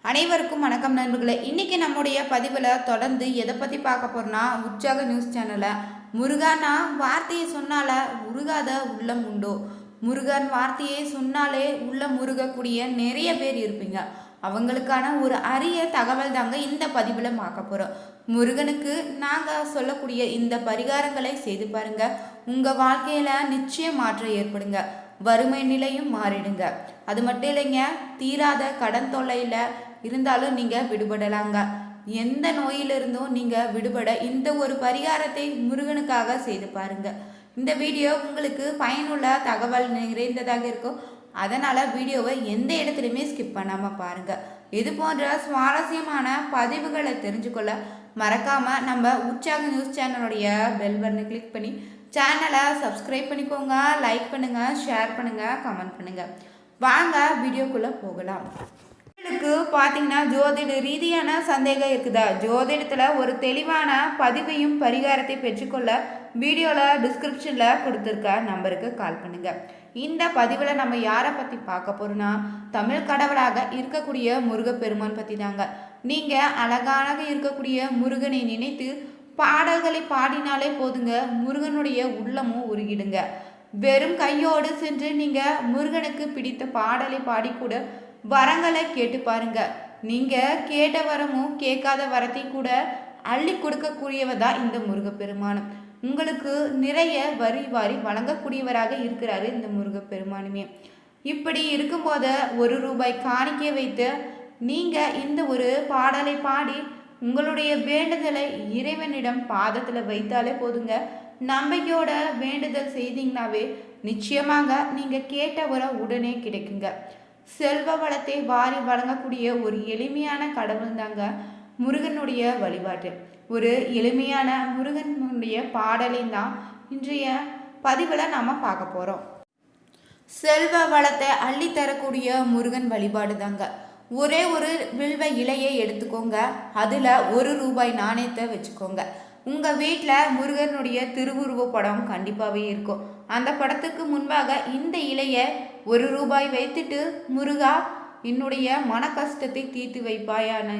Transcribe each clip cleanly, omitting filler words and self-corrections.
அனைவருக்கும் வணக்கம் நண்பர்களே. இன்னைக்கு நம்முடைய பதிவில் தொடர்ந்து எதை பற்றி பார்க்க போறோம்னா, உற்சாக நியூஸ் சேனலில் முருகானா வார்த்தையை சொன்னால உருகாத உள்ளம் உண்டோ? முருகன் வார்த்தையை சொன்னாலே உள்ளம் முருகக்கூடிய நிறைய பேர் இருப்பீங்க. அவங்களுக்கான ஒரு அரிய தகவல் தாங்க இந்த பதிவில் பார்க்க போகிறோம். முருகனுக்கு நாங்கள் சொல்லக்கூடிய இந்த பரிகாரங்களை செய்து பாருங்க, உங்கள் வாழ்க்கையில் நிச்சயம் மாற்றம் ஏற்படுங்க. வறுமை நிலையும் மாறிடுங்க. அது மட்டும் இல்லைங்க, தீராத கடன் தொல்லையில் இருந்தாலும் நீங்கள் விடுபடலாங்க. எந்த நோயிலிருந்தும் நீங்கள் விடுபட இந்த ஒரு பரிகாரத்தை முருகனுக்காக செய்து பாருங்க. இந்த வீடியோ உங்களுக்கு பயனுள்ள தகவல் நிறைந்ததாக இருக்கும். அதனால் வீடியோவை எந்த இடத்துலையுமே ஸ்கிப் பண்ணாமல் பாருங்கள். இது போன்ற சுவாரஸ்யமான பதிவுகளை தெரிஞ்சுக்கொள்ள மறக்காமல் நம்ம உற்சாக நியூஸ் சேனலுடைய பெல் பட்டனை கிளிக் பண்ணி சேனலை சப்ஸ்கிரைப் பண்ணிக்கோங்க. லைக் பண்ணுங்கள், ஷேர் பண்ணுங்கள், கமெண்ட் பண்ணுங்கள். வாங்க வீடியோக்குள்ளே போகலாம். உங்களுக்கு பார்த்தீங்கன்னா ஜோதிட ரீதியான சந்தேகம் இருக்குதா? ஜோதிடத்தில் ஒரு தெளிவான பதிவையும் பரிகாரத்தை பெற்றுக்கொள்ள வீடியோவில் டிஸ்கிரிப்ஷனில் கொடுத்துருக்க நம்பருக்கு கால் பண்ணுங்கள். இந்த பதிவில் நம்ம யாரை பற்றி பார்க்க போகிறோன்னா, தமிழ் கடவுளாக இருக்கக்கூடிய முருகப்பெருமான் பற்றி தாங்க. நீங்கள் அழகாக இருக்கக்கூடிய முருகனை நினைத்து பாடல்களை பாடினாலே போதுங்க, முருகனுடைய உள்ளமும் உருகிடுங்க. வெறும் கையோடு சென்று நீங்கள் முருகனுக்கு பிடித்த பாடலை பாடிக்கூட வரங்களை கேட்டு பாருங்க. நீங்கள் கேட்ட வரமும் கேட்காத வரத்தை கூட அள்ளி கொடுக்கக்கூடியவ தான் இந்த முருகப்பெருமானும். உங்களுக்கு நிறைய வரி வாரி வழங்கக்கூடியவராக இருக்கிறாரு இந்த முருகப்பெருமானுமே. இப்படி இருக்கும்போது ₹1 காணிக்கை வைத்து நீங்கள் இந்த ஒரு பாடலை பாடி உங்களுடைய வேண்டுதலை இறைவனிடம் பாதத்தில் வைத்தாலே போதுங்க. நம்பிக்கையோட வேண்டுதல் செய்தீங்கன்னாவே நிச்சயமாக நீங்கள் கேட்ட வர உடனே கிடைக்குங்க. செல்வ வளத்தை வாரி வழங்கக்கூடிய ஒரு எளிமையான கடவுள் தாங்க முருகனுடைய வழிபாட்டு. ஒரு எளிமையான முருகனுடைய பாடலை தான் இன்றைய பதிவில் நாம் பார்க்க போகிறோம். செல்வ வளத்தை அள்ளி தரக்கூடிய முருகன் வழிபாடு தாங்க. ஒரே ஒரு வில்வ இலையை எடுத்துக்கோங்க. அதில் ₹1 நாணயத்தை வச்சுக்கோங்க. உங்கள் வீட்டில் முருகனுடைய திருவுருவ படம் கண்டிப்பாகவே இருக்கும். அந்த படத்துக்கு முன்பாக இந்த இலையை ₹1 வைத்துட்டு, முருகா என்னுடைய மன கஷ்டத்தை தீர்த்து வைப்பாயான்னு,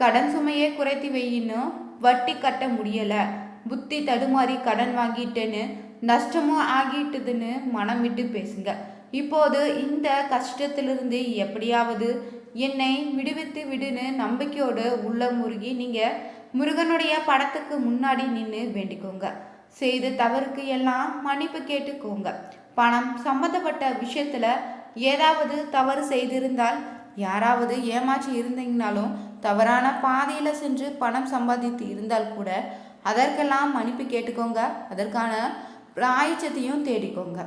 கடன் சுமையை குறைத்து வையின்னு, வட்டி கட்ட முடியலை, புத்தி தடுமாறி கடன் வாங்கிட்டேன்னு, நஷ்டமும் ஆகிட்டுதுன்னு மனம் விட்டு பேசுங்க. இப்போது இந்த கஷ்டத்திலிருந்து எப்படியாவது என்னை விடுவித்து விடுன்னு நம்பிக்கையோடு உள்ள முருகி நீங்கள் முருகனுடைய படத்துக்கு முன்னாடி நின்று வேண்டிக்கோங்க. செய்த தவறுக்கு எல்லாம் மன்னிப்பு கேட்டுக்கோங்க. பணம் சம்மந்தப்பட்ட விஷயத்தில் ஏதாவது தவறு செய்திருந்தால், யாராவது ஏமாற்றி இருந்தீங்கனாலும், தவறான பாதையில் சென்று பணம் சம்பாதித்து இருந்தால் கூட அதற்கெல்லாம் மன்னிப்பு கேட்டுக்கோங்க. அதற்கான பிராயச்சத்தையும் தேடிக்கோங்க.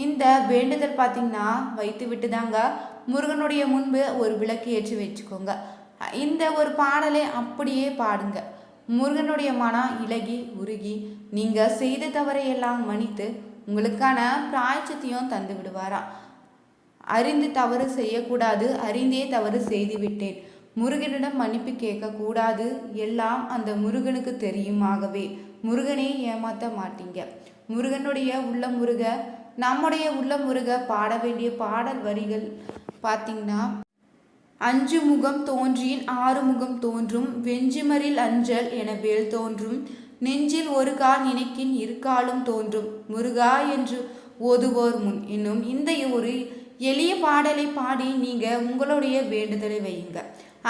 இந்த வேண்டுதல் பார்த்திங்கன்னா வைத்து விட்டு தாங்க முருகனுடைய முன்பு ஒரு விளக்கு ஏற்றி வச்சுக்கோங்க. இந்த ஒரு பாடலை அப்படியே பாடுங்க. முருகனுடைய மனம் இலகி உருகி நீங்கள் செய்த தவறையெல்லாம் மன்னித்து உங்களுக்கான பிராயச்சத்தையும் தந்து விடுவாராம். அறிந்து தவறு செய்யக்கூடாது, அறிந்தே தவறு செய்து விட்டேன், முருகனிடம் மன்னிப்பு கேட்கக்கூடாது, எல்லாம் அந்த முருகனுக்கு தெரியுமாகவே முருகனே ஏமாற்ற மாட்டீங்க. முருகனுடைய உள்ள முருக, நம்முடைய உள்ள முருக பாட வேண்டிய பாடல் வரிகள் பார்த்திங்கன்னா, 5 முகம் தோன்றின் 6 முகம் தோன்றும், வெஞ்சிமரில் அஞ்சல் என வேல் தோன்றும், நெஞ்சில் ஒரு கால் நினைக்கின் 2 காலும் தோன்றும், முருகா என்று ஓதுவோர் முன் என்னும் இந்த ஒரு எளிய பாடலை பாடி நீங்கள் உங்களுடைய வேண்டுதலை வையுங்க.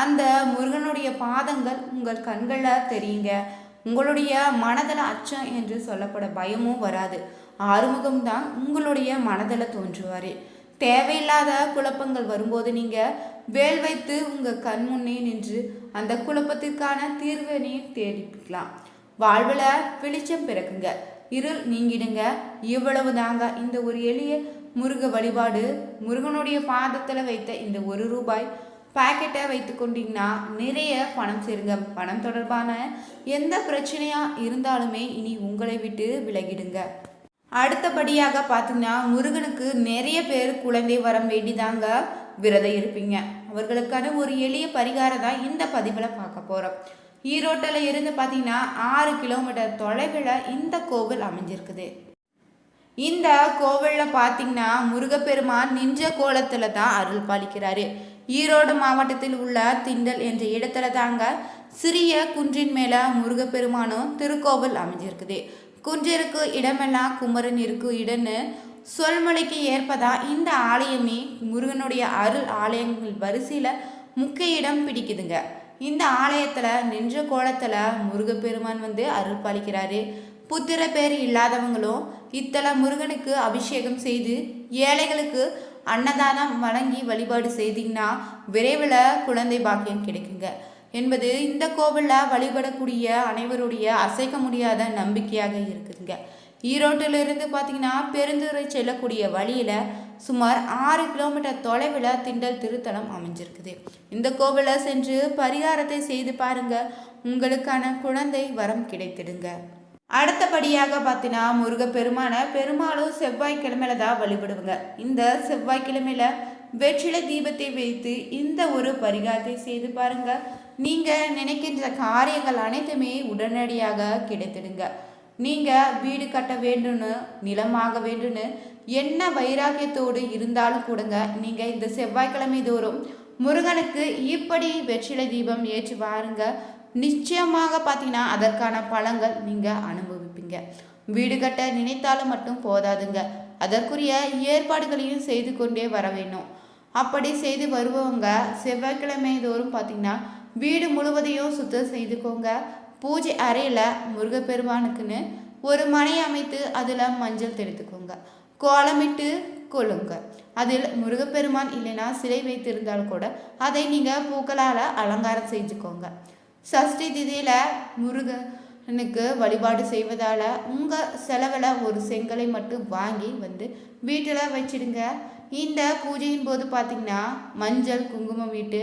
அந்த முருகனுடைய பாதங்கள் உங்கள் கண்களில் தெரியுங்க. உங்களுடைய மனதில் அச்சம் என்று சொல்லப்பட பயமும் வராது. ஆறுமுகம்தான் உங்களுடைய மனதில் தோன்றுவார். தேவையில்லாத குழப்பங்கள் வரும்போது நீங்கள் வேல் வைத்து உங்கள் கண் முன்னே நின்று அந்த குழப்பத்திற்கான தீர்வினை தேடிக்கலாம். வாழ்வில் வெளிச்சம் பிறக்குங்க, இருள் நீங்கிடுங்க. இவ்வளவு தாங்க இந்த ஒரு எளிய முருக வழிபாடு. முருகனுடைய பாதத்தில் வைத்த இந்த ₹1 பாக்கெட்டை வைத்து கொண்டீங்கன்னா நிறைய பணம் சேருங்க. பணம் தொடர்பான எந்த பிரச்சனையாக இருந்தாலுமே இனி உங்களை விட்டு விலகிடுங்க. அடுத்தபடியாக பார்த்தீங்கன்னா, முருகனுக்கு நிறைய பேர் குழந்தை வரம் வேண்டிதாங்க விரதம் இருப்பீங்க. அவர்களுக்கான ஒரு எளிய பரிகாரம் தான் இந்த பதிவில் பார்க்க போகிறோம். ஈரோட்டில் இருந்து பார்த்தீங்கன்னா 6 கிலோமீட்டர் தொலைவில் இந்த கோவில் அமைஞ்சிருக்குது. இந்த கோவிலில் பார்த்தீங்கன்னா முருகப்பெருமான் நின்ற கோலத்தில் தான் அருள் பாலிக்கிறாரு. ஈரோடு மாவட்டத்தில் உள்ள திண்டல் என்ற இடத்துல தாங்க சிறிய குன்றின் மேல முருகப்பெருமானும் திருக்கோவில் அமைஞ்சிருக்குது. குன்றிற்கு இடமெல்லாம் குமரன் இருக்கு இடன்னு சொல்மொழிக்கு ஏற்பதா இந்த ஆலயமே முருகனுடைய அருள் ஆலயங்கள் வரிசையில முக்கிய இடம் பிடிக்குதுங்க. இந்த ஆலயத்துல நின்ற கோலத்துல முருகப்பெருமான் அருள் பாலிக்கிறாரு. புத்திர பேர் இல்லாதவங்களும் இத்தல முருகனுக்கு அபிஷேகம் செய்து ஏழைகளுக்கு அன்னதானம் வழங்கி வழிபாடு செய்தீங்கன்னா விரைவில் குழந்தை பாக்கியம் கிடைக்குங்க என்பது இந்த கோவிலில் வழிபடக்கூடிய அனைவருடைய அசைக்க முடியாத நம்பிக்கையாக இருக்குதுங்க. ஈரோட்டிலிருந்து பார்த்தீங்கன்னா பெருந்துறை செல்லக்கூடிய வழியில் சுமார் 6 கிலோமீட்டர் தொலைவில் திண்டல் திருத்தலம் அமைஞ்சிருக்குது. இந்த கோவிலை சென்று பரிகாரத்தை செய்து பாருங்க, உங்களுக்கான குழந்தை வரம் கிடைத்திடுங்க. அடுத்தபடியாக பார்த்தீங்கன்னா முருகப்பெருமான பெருமாளும் செவ்வாய்க்கிழமையில தான் வழிபடுவாங்க. இந்த செவ்வாய்க்கிழமையில வெற்றிலை தீபத்தை வைத்து இந்த ஒரு பரிகாரத்தை செய்து பாருங்க, நீங்க நினைக்கின்ற காரியங்கள் அனைத்துமே உடனடியாக கிடைத்திடுங்க. நீங்க வீடு கட்ட வேண்டும்னு நிலமாக வேண்டும்னு என்ன வைராக்கியத்தோடு இருந்தாலும் கூடங்க நீங்க இந்த செவ்வாய்க்கிழமை தோறும் முருகனுக்கு இப்படி வெற்றிலை தீபம் ஏற்றி பாருங்க, நிச்சயமாக பார்த்தீங்கன்னா அதற்கான பலன்கள் நீங்கள் அனுபவிப்பீங்க. வீடு கட்ட நினைத்தாலும் மட்டும் போதாதுங்க, அதற்குரிய ஏற்பாடுகளையும் செய்து கொண்டே வர வேணும். அப்படி செய்து வருபவங்க செவ்வாய்க்கிழமை தோறும் பார்த்தீங்கன்னா வீடு முழுவதையும் சுத்தம் செய்துக்கோங்க. பூஜை அறையில் முருகப்பெருமானுக்குன்னு ஒரு மனை அமைத்து அதில் மஞ்சள் தெளித்துக்கோங்க, கோலமிட்டு கொள்ளுங்க. அதில் முருகப்பெருமான் இல்லைன்னா சிலை வைத்திருந்தால் கூட அதை நீங்கள் பூக்களால் அலங்காரம் செஞ்சுக்கோங்க. சஷ்டி திதியில் முருகனுக்கு வழிபாடு செய்வதால் உங்கள் செலவில் ஒரு செங்கலை மட்டும் வாங்கி வீட்டில் வச்சிடுங்க. இந்த பூஜையின் போது பார்த்திங்கன்னா மஞ்சள் குங்குமம் விட்டு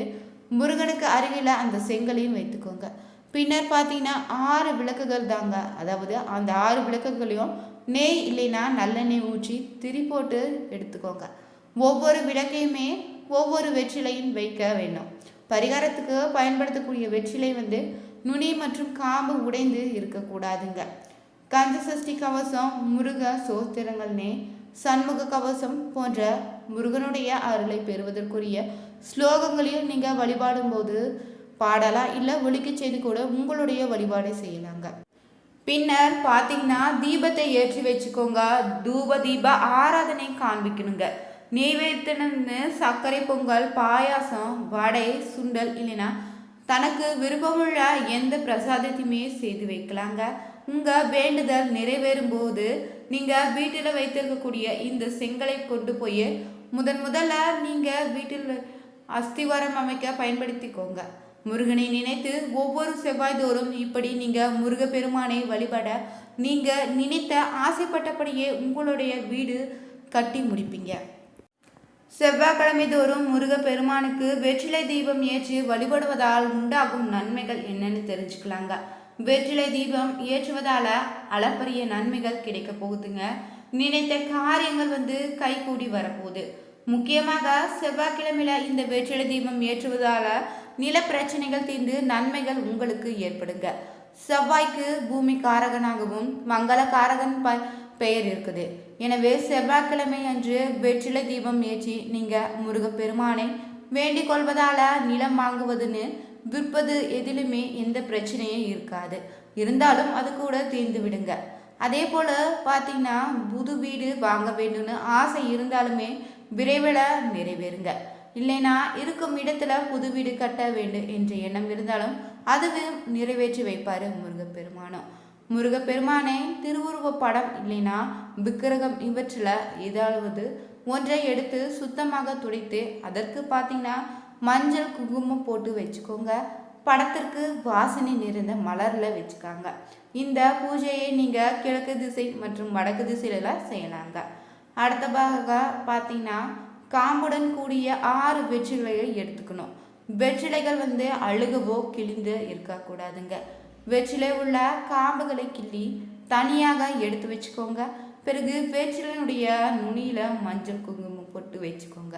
முருகனுக்கு அருகில் அந்த செங்கலையும் வைத்துக்கோங்க. பின்னர் பார்த்தீங்கன்னா 6 விளக்குகள் தாங்க, அதாவது அந்த 6 விளக்குகளையும் நெய் இல்லைன்னா நல்லெண்ணெய் ஊற்றி திரி போட்டு எடுத்துக்கோங்க. ஒவ்வொரு விளக்கையுமே ஒவ்வொரு வெற்றிலையும் வைக்க வேணும். பரிகாரத்துக்கு பயன்படுத்தக்கூடிய வெற்றிலை நுனி மற்றும் காம்பு உடைந்து இருக்கக்கூடாதுங்க. கந்த சஷ்டி கவசம், முருக சோத்திரங்கள்னே, சண்முக கவசம் போன்ற முருகனுடைய அருளை பெறுவதற்குரிய ஸ்லோகங்களையும் நீங்கள் வழிபாடும் போது பாடலாம், இல்லை ஒலிக்க செய்து கூட உங்களுடைய வழிபாடை செய்யலாங்க. பின்னர் பார்த்தீங்கன்னா தீபத்தை ஏற்றி வச்சுக்கோங்க. தூப தீப ஆராதனை காண்பிக்கணுங்க. நெய்வேத்தியம்னு சர்க்கரை பொங்கல், பாயாசம், வடை, சுண்டல் இல்லைன்னா தனக்கு விருப்பமுள்ள எந்த பிரசாதத்தையுமே செய்து வைக்கலாங்க. உங்கள் வேண்டுதல் நிறைவேறும் போது நீங்கள் வீட்டில் வைத்திருக்கக்கூடிய இந்த செங்கலை கொண்டு போய் முதல்ல நீங்கள் வீட்டில் அஸ்திவாரம் அமைக்க பயன்படுத்திக்கோங்க. முருகனை நினைத்து ஒவ்வொரு செவ்வாய் தோறும் இப்படி நீங்கள் முருகப்பெருமானை வழிபட நீங்கள் நினைத்த ஆசைப்பட்டபடியே உங்களுடைய வீடு கட்டி முடிப்பீங்க. செவ்வாய்க்கிழமை தோறும் முருகப்பெருமானுக்கு வெற்றிலை தீபம் ஏற்றி வழிபடுவதால் உண்டாகும் நன்மைகள் என்னன்னு தெரிஞ்சுக்கலாங்க. வெற்றிலை தீபம் ஏற்றுவதால் அளப்பரிய நன்மைகள் கிடைக்க போகுதுங்க. நினைத்த காரியங்கள் கைகூடி வரப்போகுது. முக்கியமாக செவ்வாய்க்கிழமையில இந்த வெற்றிலை தீபம் ஏற்றுவதால் நில பிரச்சனைகள் தீர்ந்து நன்மைகள் உங்களுக்கு ஏற்படுங்க. செவ்வாய்க்கு பூமி காரகனாகவும் மங்கள காரகன் பெயர் இருக்குது. எனவே செவ்வாய்க்கிழமை அன்று வெற்றிலை தீபம் ஏற்றி நீங்கள் முருகப்பெருமானை வேண்டிக் கொள்வதால் நிலம் வாங்குவதுன்னு விற்பது எதிலுமே எந்த பிரச்சனையும் இருக்காது. இருந்தாலும் அது கூட தீர்ந்து விடுங்க. அதே போல் பார்த்தீங்கன்னா புது வீடு வாங்க வேண்டும்னு ஆசை இருந்தாலுமே விரைவில் நிறைவேறுங்க. இல்லைனா இருக்கும் இடத்துல புது வீடு கட்ட வேண்டும் என்ற எண்ணம் இருந்தாலும் அதுவும் நிறைவேற்றி வைப்பார் முருகப்பெருமானும். முருகப்பெருமானை திருவுருவ படம் இல்லைன்னா விக்கிரகம் இவற்றில் ஏதாவது ஒன்றை எடுத்து சுத்தமாக துடைத்து அதற்கு பார்த்தீங்கன்னா மஞ்சள் குங்குமம் போட்டு வச்சுக்கோங்க. படத்திற்கு வாசனை நிறைந்த மலரில் வச்சுக்காங்க. இந்த பூஜையை நீங்கள் கிழக்கு திசை மற்றும் வடக்கு திசையில செய்யலாங்க. அடுத்ததாக பார்த்தீங்கன்னா காம்புடன் கூடிய 6 வெற்றிலையை எடுத்துக்கணும். வெற்றிலைகள் அழுகவோ கிழிந்து இருக்கக்கூடாதுங்க. வெற்றிலை உள்ள காம்புகளை கிள்ளி தனியாக எடுத்து வச்சுக்கோங்க. பிறகு வெற்றிலையினுடைய நுனியில் மஞ்சள் குங்குமம் போட்டு வச்சுக்கோங்க.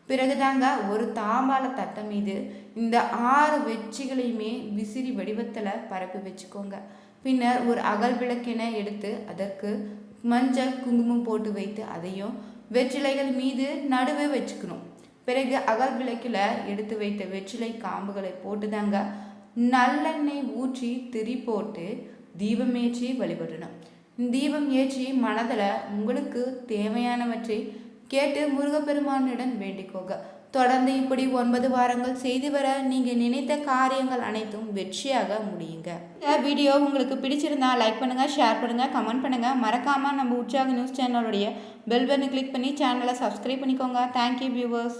பிறகு தாங்க ஒரு தாம்பாள தட்டை மீது இந்த 6 வெற்றிகளையுமே விசிறி வடிவத்தில் பரப்பி வச்சுக்கோங்க. பின்னர் ஒரு அகல் விளக்கினை எடுத்து அதற்கு மஞ்சள் குங்குமம் போட்டு வைத்து அதையும் வெற்றிலைகள் மீது நடுவே வச்சுக்கணும். பிறகு அகல் விளக்கில் எடுத்து வைத்த வெற்றிலை காம்புகளை போட்டுதாங்க நல்லெண்ணெய் ஊற்றி திரி போட்டு தீபம் ஏற்றி வழிபடணும். தீபம் ஏற்றி மனதில் உங்களுக்கு தேவையானவற்றை கேட்டு முருகப்பெருமானுடன் வேண்டிக்கோங்க. தொடர்ந்து இப்படி 9 வாரங்கள் செய்து வர நீங்கள் நினைத்த காரியங்கள் அனைத்தும் வெற்றியாக முடியுங்க. இந்த வீடியோ உங்களுக்கு பிடிச்சிருந்தா லைக் பண்ணுங்கள், ஷேர் பண்ணுங்கள், கமெண்ட் பண்ணுங்கள். மறக்காமல் நம்ம உற்சாக நியூஸ் சேனலுடைய பெல் பட்டனை கிளிக் பண்ணி சேனலை சப்ஸ்கிரைப் பண்ணிக்கோங்க. Thank you viewers.